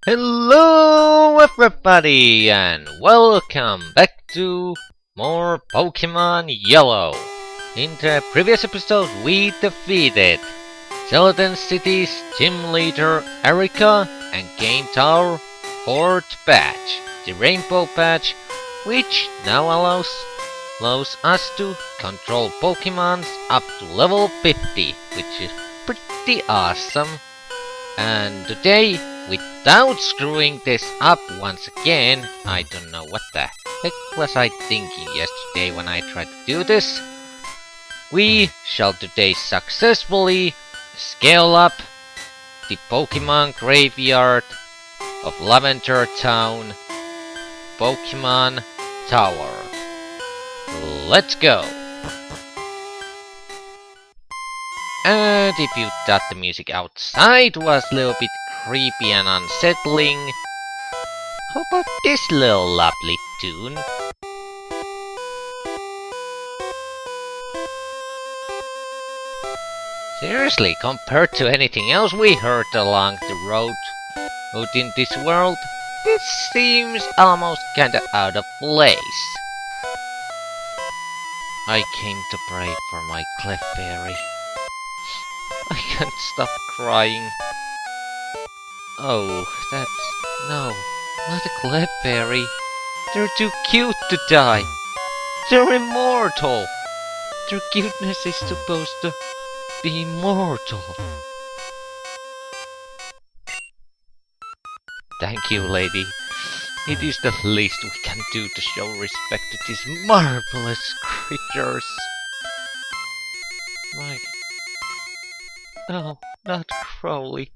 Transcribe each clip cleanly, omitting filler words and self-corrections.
Hello everybody and welcome back to more Pokemon Yellow. In the previous episode we defeated Skeleton City's Gym Leader Erika and gained our 4th badge, the Rainbow Badge, which now allows us to control Pokemons up to level 50, which is pretty awesome. And today, without screwing this up once again, I don't know what the heck was I thinking yesterday when I tried to do this, we shall today successfully scale up the Pokemon Graveyard of Lavender Town Pokemon Tower. Let's go! And if you thought the music outside was a little bit creepy and unsettling, how about this little lovely tune? Seriously, compared to anything else we heard along the road out in this world, this seems almost kinda out of place. I came to pray for my Clefairy. I can't stop crying. Oh, no, not a Clefairy. They're too cute to die. They're immortal. Their cuteness is supposed to be immortal. Thank you, lady. It is the least we can do to show respect to these marvelous creatures. Oh, not Crowley.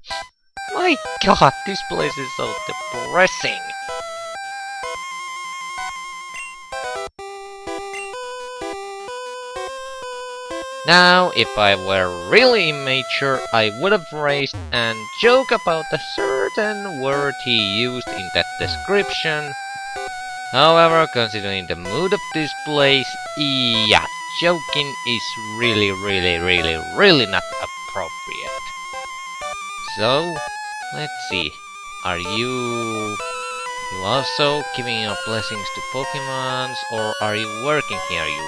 My god, this place is so depressing. Now, if I were really immature, I would have raised and joke about a certain word he used in that description. However, considering the mood of this place, yeah, joking is really not appropriate. So, let's see. Are you also giving your blessings to Pokemons, or are you working here, you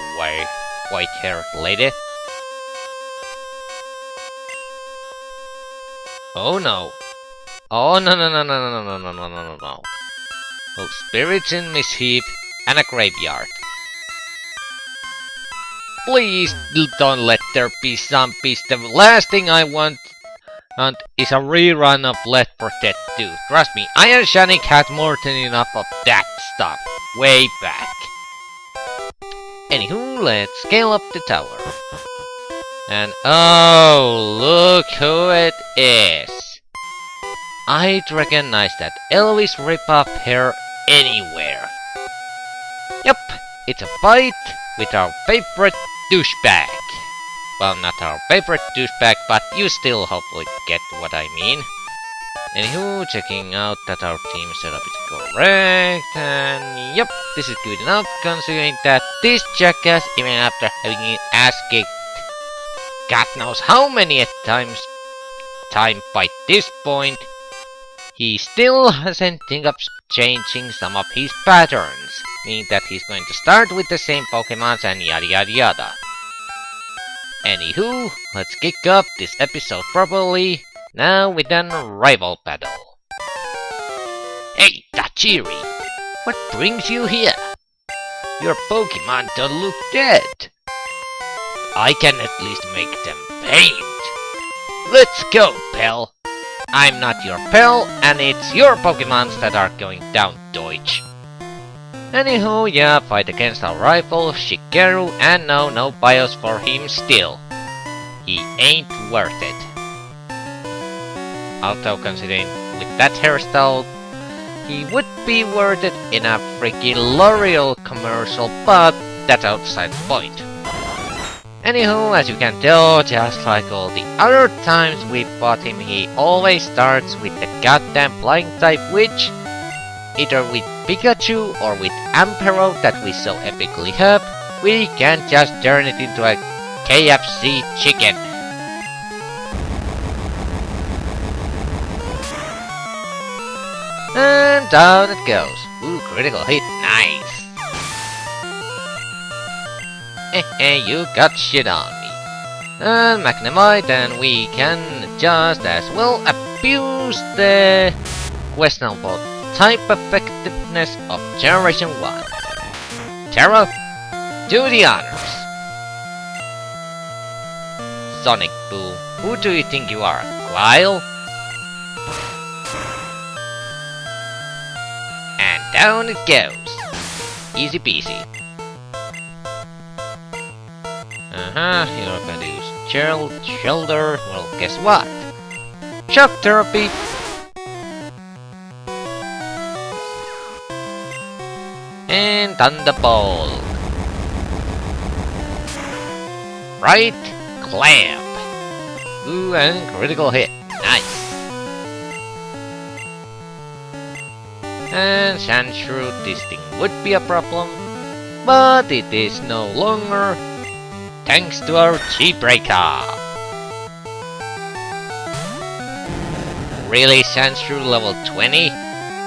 white-haired lady? Oh no! Oh no! Oh, spirits in mischief and a graveyard. Please don't let there be zombies. The last thing I want is a rerun of Left 4 Dead 2. Trust me, Iron Sonic had more than enough of that stuff way back. Anywho, let's scale up the tower. And oh, look who it is! I'd recognize that Elvis ripoff hair anywhere. Yep, it's a bite with our favorite douchebag. Well, not our favorite douchebag, but you still hopefully get what I mean. Anywho, checking out that our team setup is correct, and yep, this is good enough considering that this jackass, even after having his ass kicked God knows how many times by this point, he still hasn't think of changing some of his patterns, meaning that he's going to start with the same Pokemons and yada yada yada. Anywho, let's kick up this episode properly, now with an rival battle. Hey, Tachiri! What brings you here? Your Pokemon don't look dead. I can at least make them faint. Let's go, pal. I'm not your pal, and it's your Pokemons that are going down, Deutsch. Anywho, yeah, fight against our rival, Shigeru, and no bios for him still. He ain't worth it. Although considering with that hairstyle, he would be worth it in a freaking L'Oreal commercial, but that's outside the point. Anywho, as you can tell, just like all the other times we fought him, he always starts with the goddamn flying type, which, either with Pikachu or with Ampero that we so epically have, we can just turn it into a KFC chicken. And down it goes. Ooh, critical hit. Nice. You got shit on me. And Magnemite, and we can just as well abuse the questionable type effectiveness of Generation 1. Terra, do the honors. Sonic Boom, who do you think you are, Guile? And down it goes. Easy peasy. You're going to use Shelter. Well, guess what? Shock Therapy. And Thunderbolt. Right Clamp. Ooh, and critical hit. Nice. And Sandshrew, this thing would be a problem, but it is no longer, thanks to our G-Breaker. Really, Sandshrew level 20?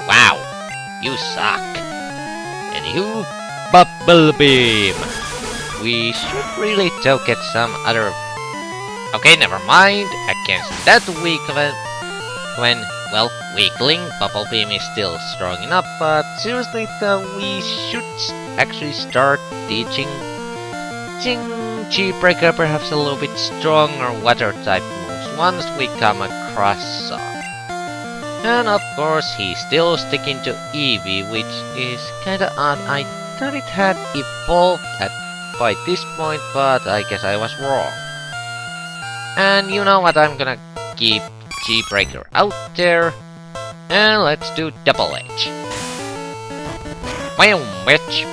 Wow, you suck. Anywho, Bubble Beam. We should really get some other... Okay, never mind. Against that weakling, Bubble Beam is still strong enough, but seriously though, we should actually start teaching G-Breaker perhaps a little bit stronger water type moves once we come across some. And of course, he's still sticking to Eevee, which is kinda odd. I thought it had evolved by this point, but I guess I was wrong. And you know what, I'm gonna keep G-Breaker out there, and let's do Double Edge. Wham, bitch!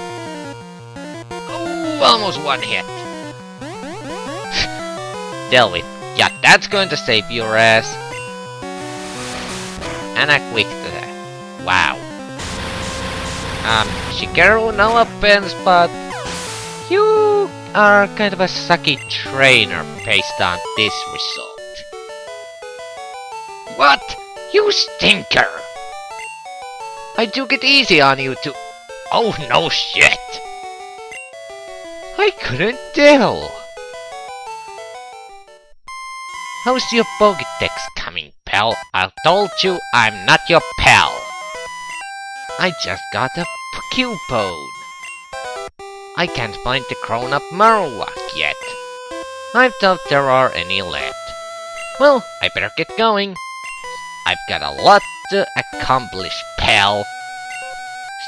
Oh, almost one hit. Deal with. Yeah, that's going to save your ass. And a quick to that. Wow. Shigeru, no offense, but you are kind of a sucky trainer based on this result. What? You stinker! I took it easy on you too. Oh no shit! I couldn't tell. How's your Pokédex coming, pal? I told you I'm not your pal. I just got a Cupone. I can't find the grown-up Marowak yet. I doubt there are any left. Well, I better get going. I've got a lot to accomplish, pal.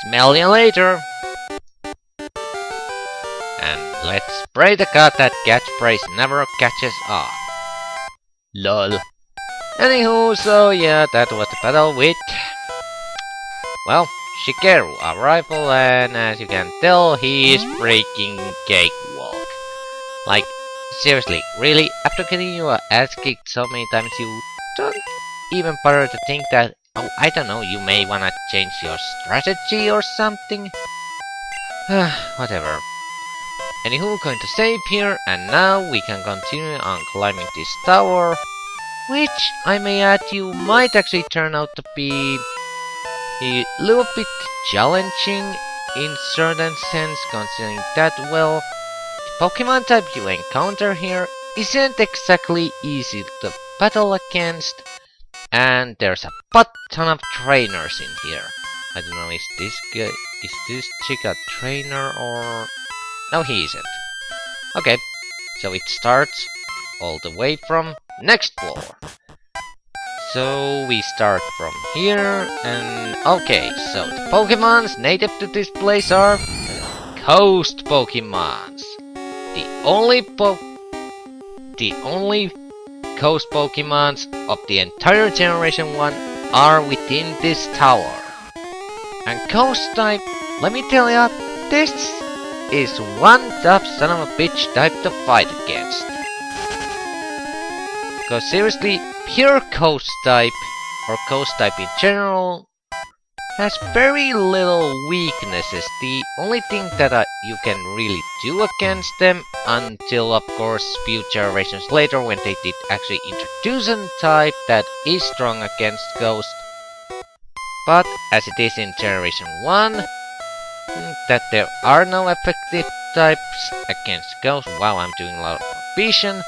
Smell you later. And let's pray to God that catchphrase never catches on. LOL. Anywho, so yeah, that was the battle with... well, Shigeru, a rival, and as you can tell, he is freaking cakewalk. Like, seriously, really, after getting your ass kicked so many times, you don't even bother to think that, oh, I don't know, you may wanna change your strategy or something? Whatever. Anywho, going to save here, and now we can continue on climbing this tower, which, I may add, you might actually turn out to be a little bit challenging in certain sense, considering that, well, the Pokemon type you encounter here isn't exactly easy to battle against, and there's a butt ton of trainers in here. I don't know, is this chick a trainer or... no, he isn't. Okay, so it starts all the way from next floor. So we start from here, and okay, so the Pokemons native to this place are Coast Pokemons. The only Coast Pokemons of the entire Generation 1 are within this tower. And Coast type, let me tell ya, this is one tough son of a bitch type to fight against. Because seriously, pure Coast type, or Coast type in general, has very little weaknesses. The only thing that you can really do against them, until of course few generations later when they did actually introduce a type that is strong against Ghost, But as it is in Generation 1, that there are no effective types against ghosts. Wow, I'm doing a lot of vision.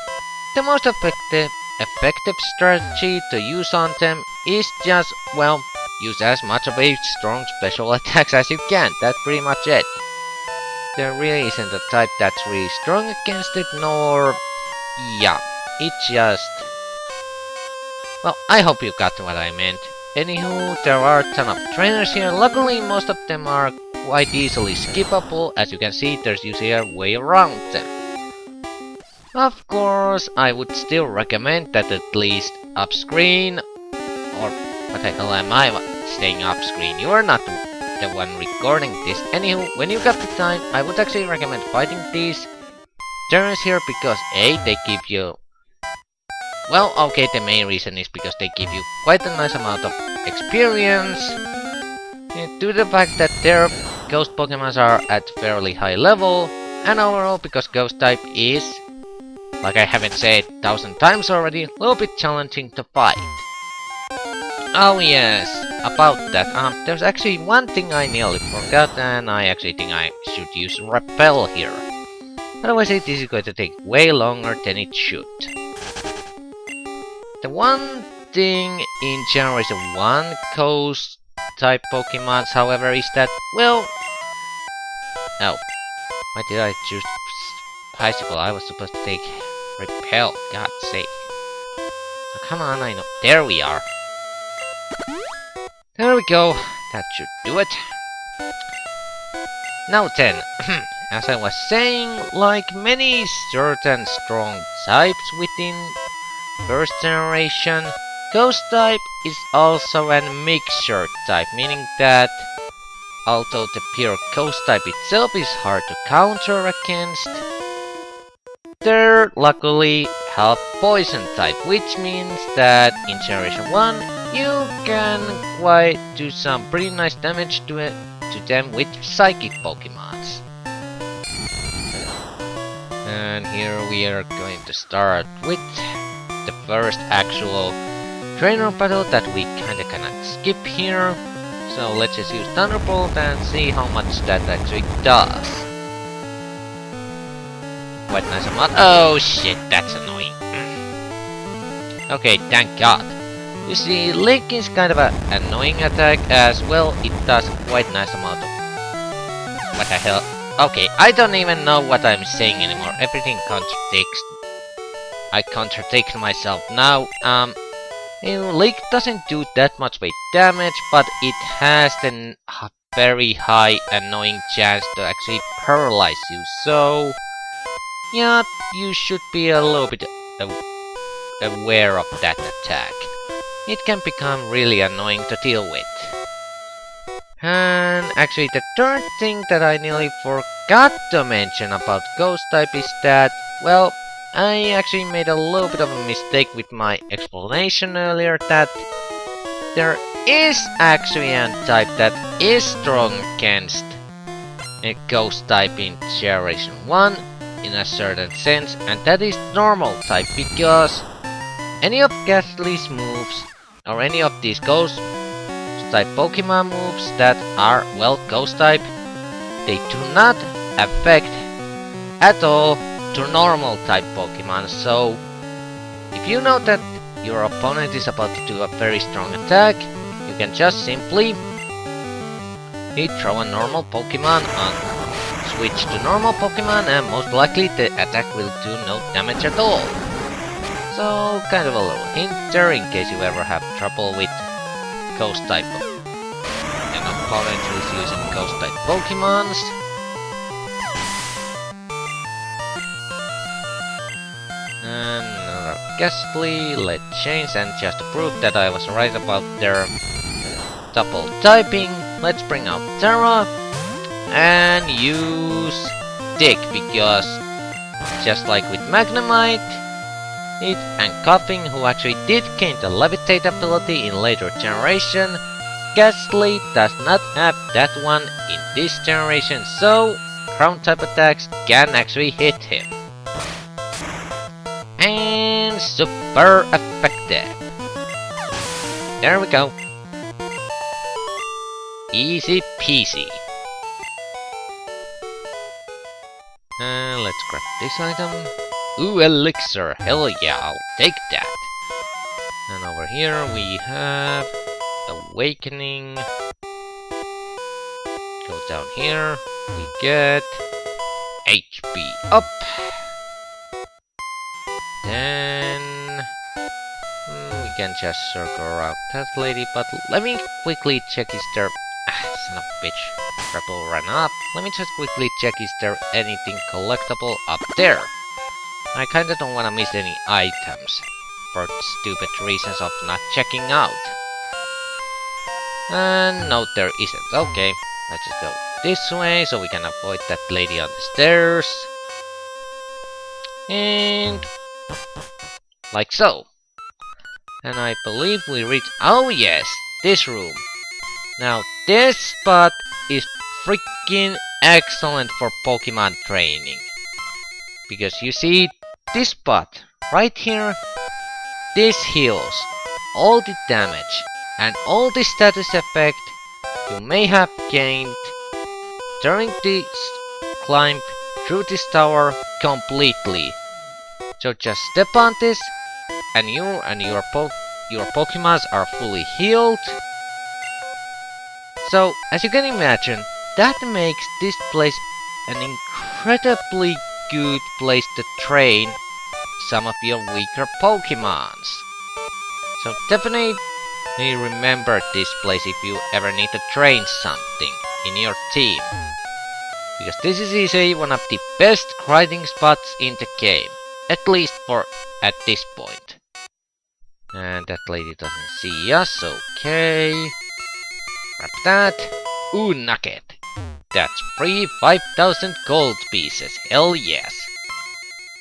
The most effective strategy to use on them is just, well, use as much of a strong special attacks as you can. That's pretty much it. There really isn't a type that's really strong against it, nor... yeah, it just... well, I hope you got what I meant. Anywho, there are a ton of trainers here. Luckily, most of them are quite easily skippable. As you can see, there's usually a way around them. Of course, I would still recommend that at least up-screen, or what the hell am I staying up-screen? You are not the one recording this. Anywho, when you got the time, I would actually recommend fighting these trainers here because A, they give you... well, okay, the main reason is because they give you quite a nice amount of experience. Due to the fact that their ghost Pokemons are at fairly high level, and overall because ghost type is, like I haven't said 1,000 times already, a little bit challenging to fight. Oh yes, about that, there's actually one thing I nearly forgot, and I actually think I should use Repel here. Otherwise this is going to take way longer than it should. The one thing in Generation 1 Ghost type Pokemons, however, is that, well... oh, why did I choose Bicycle? I was supposed to take Repel, God's sake. Oh, come on, I know. There we are. There we go. That should do it. Now then, as I was saying, like many certain strong types within first generation, Ghost type is also a mixture type, meaning that although the pure Ghost type itself is hard to counter against, they luckily have Poison type, which means that in Generation 1 you can quite do some pretty nice damage to them with Psychic Pokemons. And here we are going to start with the first actual trainer battle that we kinda cannot skip here. So let's just use Thunderbolt and see how much that actually does. Quite nice amount. Oh shit, that's annoying. Okay, thank god. You see, Link is kind of an annoying attack as well. It does quite nice amount of... what the hell? Okay, I don't even know what I'm saying anymore. Everything contradicts. I contradict myself now. Link doesn't do that much weight damage, but it has a very high annoying chance to actually paralyze you. So, yeah, you should be a little bit aware of that attack. It can become really annoying to deal with. And actually the third thing that I nearly forgot to mention about Ghost type is that, well, I actually made a little bit of a mistake with my explanation earlier that there is actually a type that is strong against a Ghost type in Generation 1 in a certain sense, and that is normal type, because any of Ghastly's moves or any of these Ghost type Pokemon moves that are, well, Ghost type, they do not affect at all to normal type Pokemon. So if you know that your opponent is about to do a very strong attack, you can just simply throw a normal Pokemon on, switch to normal Pokemon, and most likely the attack will do no damage at all. So kind of a little hint there in case you ever have trouble with Ghost type an opponent who is using Ghost type Pokemons. And another Ghastly, let's change, and just to prove that I was right about their double typing, let's bring out Terra and use Dig, because just like with Magnemite, it and Coughing, who actually did gain the Levitate ability in later generation, Ghastly does not have that one in this generation, so ground type attacks can actually hit him. And super effective. There we go. Easy peasy. Let's grab this item. Ooh, elixir. Hell yeah, I'll take that. And over here we have awakening. Go down here. We get HP up. Then we can just circle around that lady, but let me quickly check is there... son of a bitch. Rebel ran up. Let me just quickly check is there anything collectible up there. I kinda don't wanna miss any items for stupid reasons of not checking out. And no, there isn't. Okay, let's just go this way so we can avoid that lady on the stairs. And like so. And I believe we reach... Oh yes, this room. Now this spot is freaking excellent for Pokemon training. Because you see, this spot right here, this heals all the damage and all the status effect you may have gained during the climb through this tower completely. So just step on this and you and your Pokemons are fully healed. So as you can imagine, that makes this place an incredibly good place to train some of your weaker Pokemons. So definitely remember this place if you ever need to train something in your team. Because this is easily one of the best grinding spots in the game. At least for at this point. And that lady doesn't see us, okay. Grab that. Ooh, nugget. That's free 5,000 gold pieces, hell yes.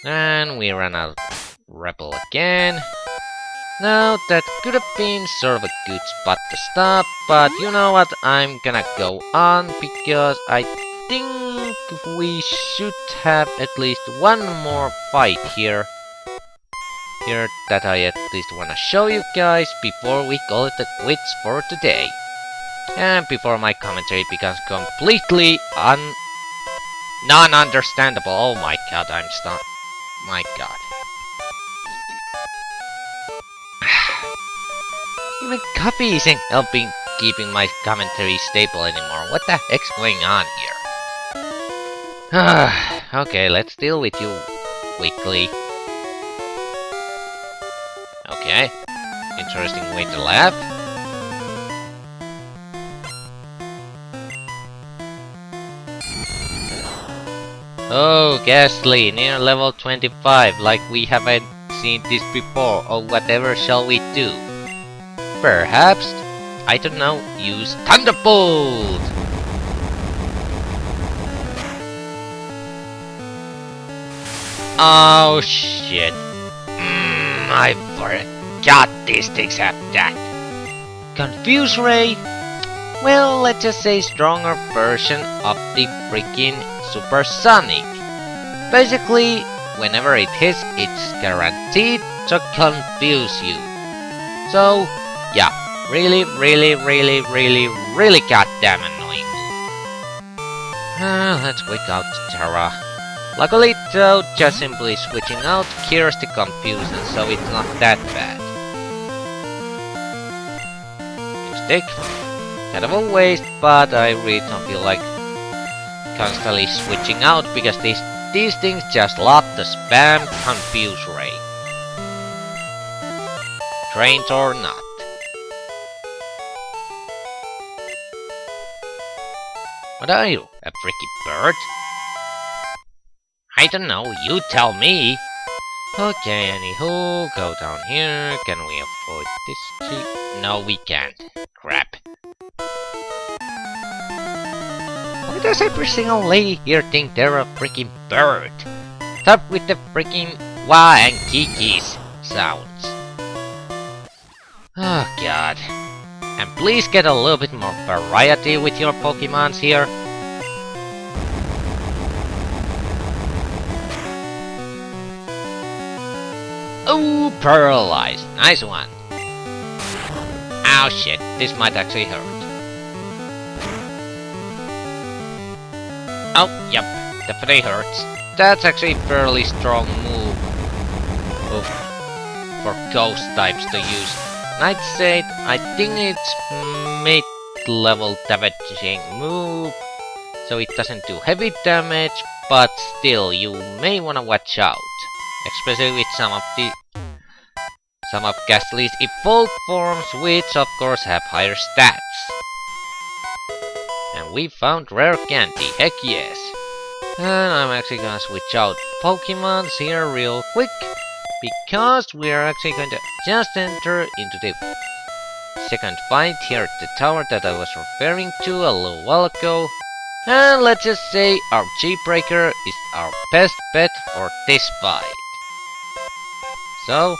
And we ran out of Rebel again. Now that could have been sort of a good spot to stop, but you know what, I'm gonna go on because I think we should have at least one more fight here that I at least wanna show you guys before we call it a quits for today. And before my commentary becomes completely non-understandable. Oh my god, I'm stunned. My god. Even copy isn't helping keeping my commentary stable anymore. What the heck's going on here? Okay, let's deal with you quickly. Okay, interesting way to laugh. Oh, ghastly, near level 25, like we haven't seen this before, or whatever shall we do? Perhaps, I don't know, use Thunderbolt! Oh shit. I forgot these things have that. Confuse Ray? Well, let's just say stronger version of the freaking Supersonic. Basically, whenever it hits, it's guaranteed to confuse you. So, yeah, really goddamn annoying. Let's wake out Terra. Luckily though, just simply switching out cures the confusion, so it's not that bad. New stick. Kind of a waste, but I really don't feel like constantly switching out because these things just love to spam confuse Ray. Trained or not. What are you, a freaky bird? I don't know, you tell me! Okay, anywho, go down here. Can we avoid this cheat? No, we can't. Crap. Why does every single lady here think they're a freaking bird? Stop with the freaking wah and kikis sounds. Oh god. And please get a little bit more variety with your Pokemons here. Oh, paralyzed. Nice one. Ow shit, this might actually hurt. Oh, yep, definitely hurts. That's actually a fairly strong move for ghost types to use. Nightshade, I think it's mid-level damaging move, so it doesn't do heavy damage, but still, you may wanna watch out, especially with some of Ghastly's evolved forms, which of course have higher stats. And we found rare candy, heck yes. And I'm actually gonna switch out Pokemons here real quick, because we are actually going to just enter into the second fight here at the tower that I was referring to a little while ago. And let's just say our G-Breaker is our best bet for this fight. So,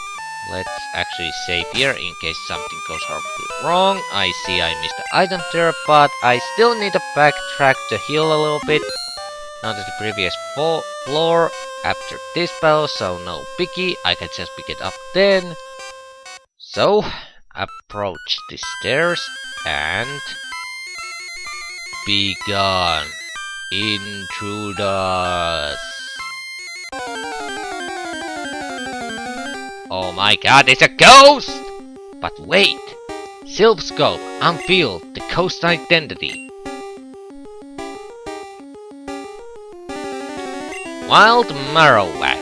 let's actually save here in case something goes horribly wrong. I see I missed the item there, but I still need to backtrack to heal a little bit. Now to the previous floor after this battle, so no biggie, I can just pick it up then. So, approach the stairs and be gone, intruders. Oh my god, it's a ghost! But wait! Silpscope, unveil the ghost identity. Wild Marowak.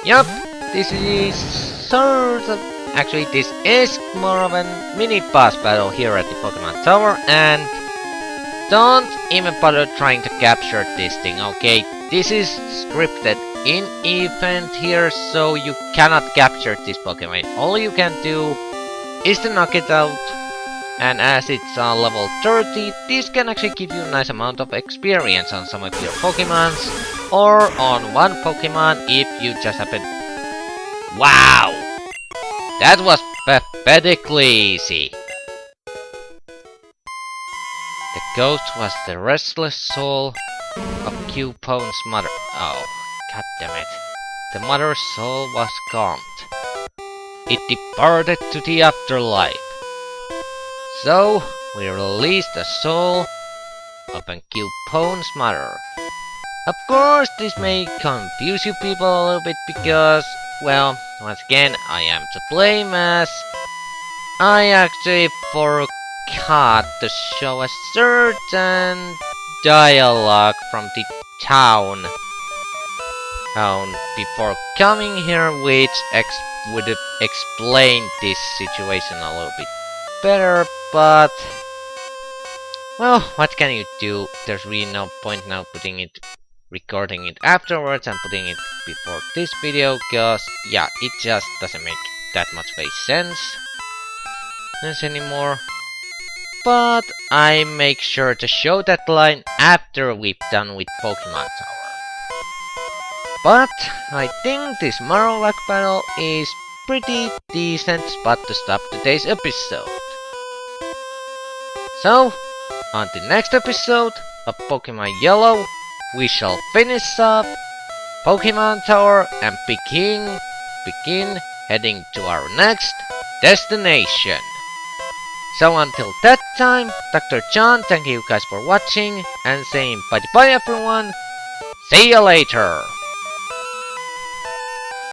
Yup, this is sort of... Actually, this is more of a mini-boss battle here at the Pokemon Tower, and don't even bother trying to capture this thing, okay? This is scripted in event here, so you cannot capture this Pokemon. All you can do is to knock it out, and as it's on level 30, this can actually give you a nice amount of experience on some of your Pokemons, or on one Pokemon if you just happen... Wow! That was pathetically easy. The ghost was the restless soul of Cupone's mother. Oh, god damn it. The mother's soul was calmed. It departed to the afterlife. So, we released the soul of Cupone's mother. Of course, this may confuse you people a little bit because, well, once again, I am to blame as I actually forgot to show a certain dialogue from the town before coming here, which would have explained this situation a little bit better, but well, what can you do? There's really no point now recording it afterwards and putting it before this video, cause yeah, it just doesn't make that much sense anymore. But I make sure to show that line after we've done with Pokemon Tower. But I think this Marowak battle is pretty decent spot to stop today's episode. So, on the next episode of Pokemon Yellow, we shall finish up Pokemon Tower and begin heading to our next destination. So until that time, Dr. John, thank you guys for watching and saying bye-bye everyone. See you later.